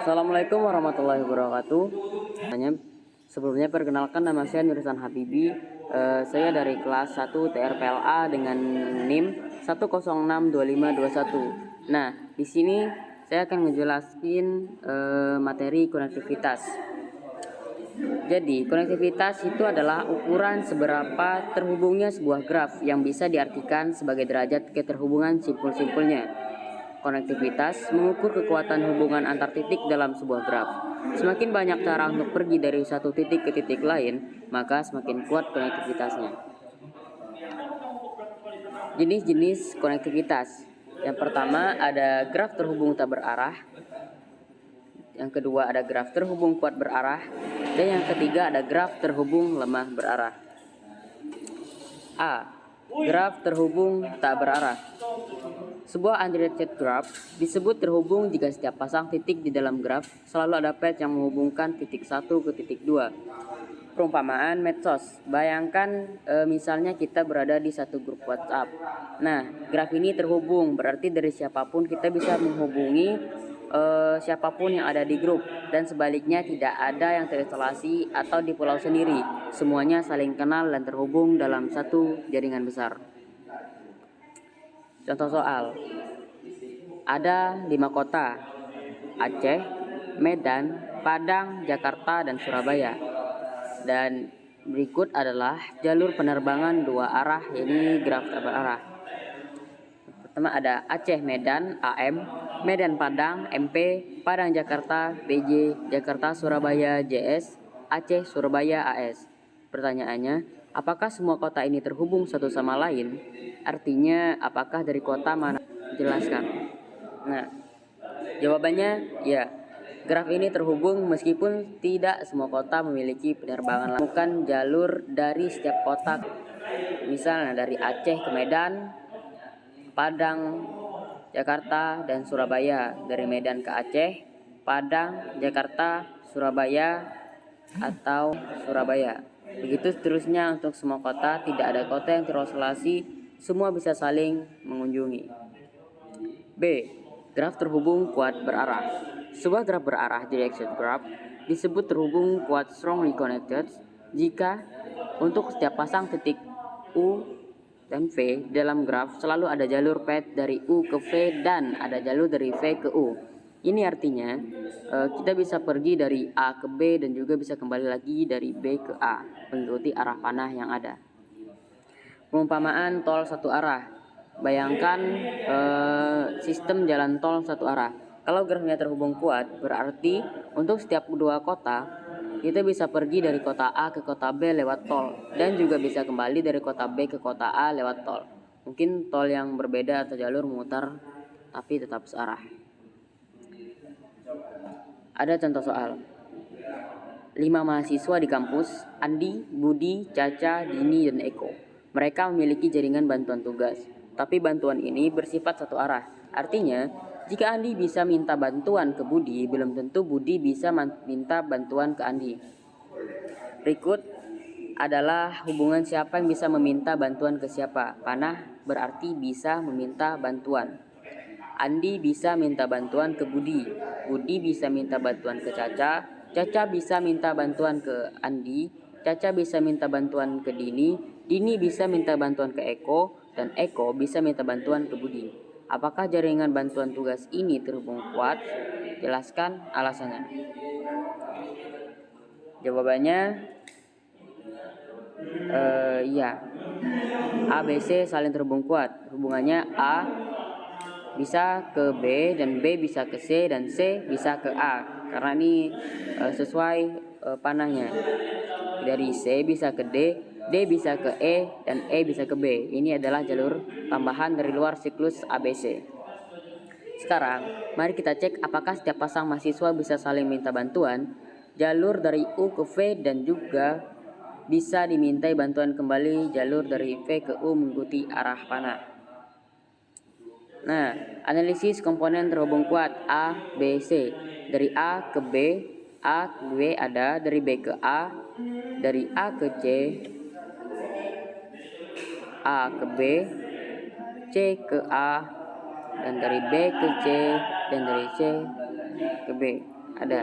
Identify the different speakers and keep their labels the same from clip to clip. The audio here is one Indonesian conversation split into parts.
Speaker 1: Assalamualaikum warahmatullahi wabarakatuh. Sebelumnya perkenalkan, nama saya Nursan Habibi. Saya dari kelas 1 TRPLA dengan NIM 1062521. Nah, di sini saya akan ngejelasin materi konektivitas. Jadi, konektivitas itu adalah ukuran seberapa terhubungnya sebuah graf yang bisa diartikan sebagai derajat keterhubungan simpul-simpulnya. Konektivitas mengukur kekuatan hubungan antar titik dalam sebuah graf. Semakin banyak cara untuk pergi dari satu titik ke titik lain, maka semakin kuat konektivitasnya. Jenis-jenis konektivitas. Yang pertama ada graf terhubung tak berarah. Yang kedua ada graf terhubung kuat berarah. Dan yang ketiga ada graf terhubung lemah berarah. A. Graf terhubung tak berarah. Sebuah undirected graph disebut terhubung jika setiap pasang titik di dalam graf selalu ada path yang menghubungkan titik 1 ke titik 2. Perumpamaan medsos. Bayangkan misalnya kita berada di satu grup WhatsApp. Nah, graf ini terhubung, berarti dari siapapun kita bisa menghubungi siapapun yang ada di grup, dan sebaliknya tidak ada yang terisolasi atau di pulau sendiri. Semuanya saling kenal dan terhubung dalam satu jaringan besar. Contoh soal. Ada 5 kota: Aceh, Medan, Padang, Jakarta, dan Surabaya. Dan berikut adalah jalur penerbangan dua arah, yaitu graf tak berarah. Pertama ada Aceh Medan AM, Medan Padang MP, Padang Jakarta PJ, Jakarta Surabaya JS, Aceh Surabaya AS. Pertanyaannya, apakah semua kota ini terhubung satu sama lain? Artinya, apakah dari kota mana? Jelaskan. Nah, jawabannya ya. Graf ini terhubung meskipun tidak semua kota memiliki penerbangan langsung. Bukan jalur dari setiap kota. Misalnya dari Aceh ke Medan, Padang, Jakarta, dan Surabaya. Dari Medan ke Aceh, Padang, Jakarta, Surabaya, atau Surabaya. Begitu seterusnya untuk semua kota. Tidak ada kota yang terisolasi, semua bisa saling mengunjungi. B. Graf terhubung kuat berarah. Sebuah graf berarah directed graph disebut terhubung kuat strongly connected jika untuk setiap pasang titik U dan V dalam graf selalu ada jalur path dari U ke V dan ada jalur dari V ke U. Ini artinya kita bisa pergi dari A ke B dan juga bisa kembali lagi dari B ke A mengikuti arah panah yang ada. Perumpamaan tol satu arah. Bayangkan sistem jalan tol satu arah. Kalau grafnya terhubung kuat, berarti untuk setiap dua kota kita bisa pergi dari kota A ke kota B lewat tol, dan juga bisa kembali dari kota B ke kota A lewat tol. Mungkin tol yang berbeda atau jalur memutar tapi tetap searah. Ada contoh soal. 5 mahasiswa di kampus: Andi, Budi, Caca, Dini, dan Eko. Mereka memiliki jaringan bantuan tugas, tapi bantuan ini bersifat satu arah. Artinya, jika Andi bisa minta bantuan ke Budi, belum tentu Budi bisa minta bantuan ke Andi. Berikut adalah hubungan siapa yang bisa meminta bantuan ke siapa. Panah berarti bisa meminta bantuan. Andi bisa minta bantuan ke Budi. Budi bisa minta bantuan ke Caca. Caca bisa minta bantuan ke Andi. Caca bisa minta bantuan ke Dini. Dini bisa minta bantuan ke Eko. Dan Eko bisa minta bantuan ke Budi. Apakah jaringan bantuan tugas ini terhubung kuat? Jelaskan alasannya. Jawabannya iya. A, B, C saling terhubung kuat. Hubungannya A bisa ke B dan B bisa ke C dan C bisa ke A, karena ini sesuai panahnya. Dari C bisa ke D, D bisa ke E, dan E bisa ke B. Ini adalah jalur tambahan dari luar siklus ABC. Sekarang mari kita cek apakah setiap pasang mahasiswa bisa saling minta bantuan. Jalur dari U ke V dan juga bisa dimintai bantuan kembali jalur dari V ke U mengikuti arah panah. Nah, analisis komponen terhubung kuat A, B, C. Dari A ke B, A ke B ada, dari B ke A, dari A ke C, A ke B, C ke A, dan dari B ke C, dan dari C ke B. ada.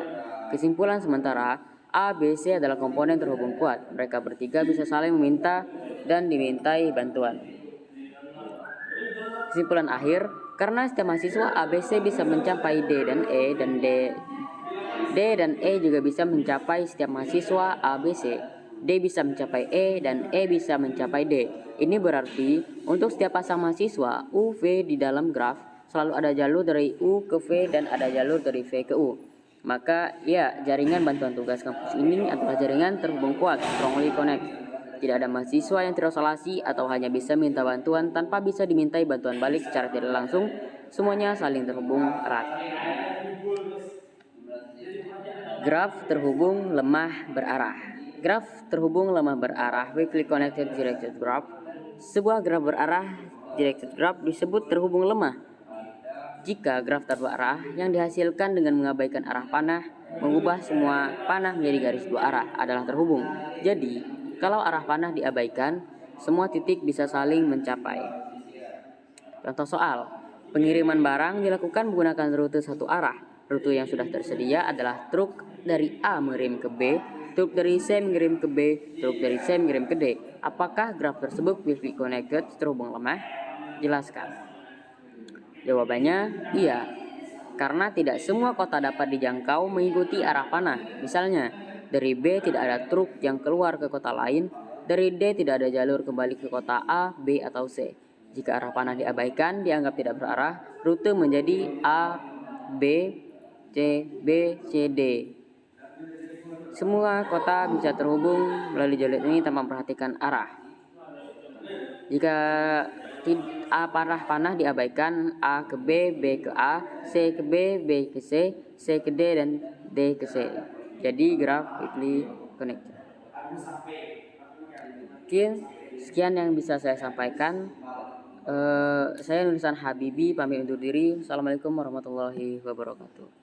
Speaker 1: Kesimpulan sementara, A, B, C adalah komponen terhubung kuat. Mereka bertiga bisa saling meminta dan dimintai bantuan. Kesimpulan akhir, karena setiap mahasiswa A, B, C bisa mencapai D dan E, dan D dan E juga bisa mencapai setiap mahasiswa A, B, C. D bisa mencapai E dan E bisa mencapai D. Ini berarti untuk setiap pasang mahasiswa U, V di dalam graf selalu ada jalur dari U ke V dan ada jalur dari V ke U. Maka ya, jaringan bantuan tugas kampus ini adalah jaringan terhubung kuat, strongly connect. Tidak ada mahasiswa yang terisolasi atau hanya bisa minta bantuan tanpa bisa dimintai bantuan balik secara tidak langsung. Semuanya saling terhubung erat. Graf terhubung lemah berarah. Graf terhubung lemah berarah, weakly connected directed graph. Sebuah graf berarah directed graph disebut terhubung lemah jika graf tanpa arah yang dihasilkan dengan mengabaikan arah panah, mengubah semua panah menjadi garis dua arah adalah terhubung. Jadi, kalau arah panah diabaikan, semua titik bisa saling mencapai. Contoh soal, pengiriman barang dilakukan menggunakan rute satu arah. Rute yang sudah tersedia adalah truk dari A mengirim ke B, truk dari C mengirim ke B, truk dari C mengirim ke D. Apakah graf tersebut weakly connected, terhubung lemah? Jelaskan. Jawabannya iya, karena tidak semua kota dapat dijangkau mengikuti arah panah. Misalnya, dari B tidak ada truk yang keluar ke kota lain, dari D tidak ada jalur kembali ke kota A, B, atau C. Jika arah panah diabaikan, dianggap tidak berarah, rute menjadi A, B, C, B, C, D. Semua kota bisa terhubung melalui jalur ini tanpa memperhatikan arah. Jika panah diabaikan, A ke B, B ke A, C ke B, B ke C, C ke D, dan D ke C. Jadi graf weakly connected. Mungkin sekian yang bisa saya sampaikan. Saya Nulisan Habibi pamit undur diri. Assalamualaikum warahmatullahi wabarakatuh.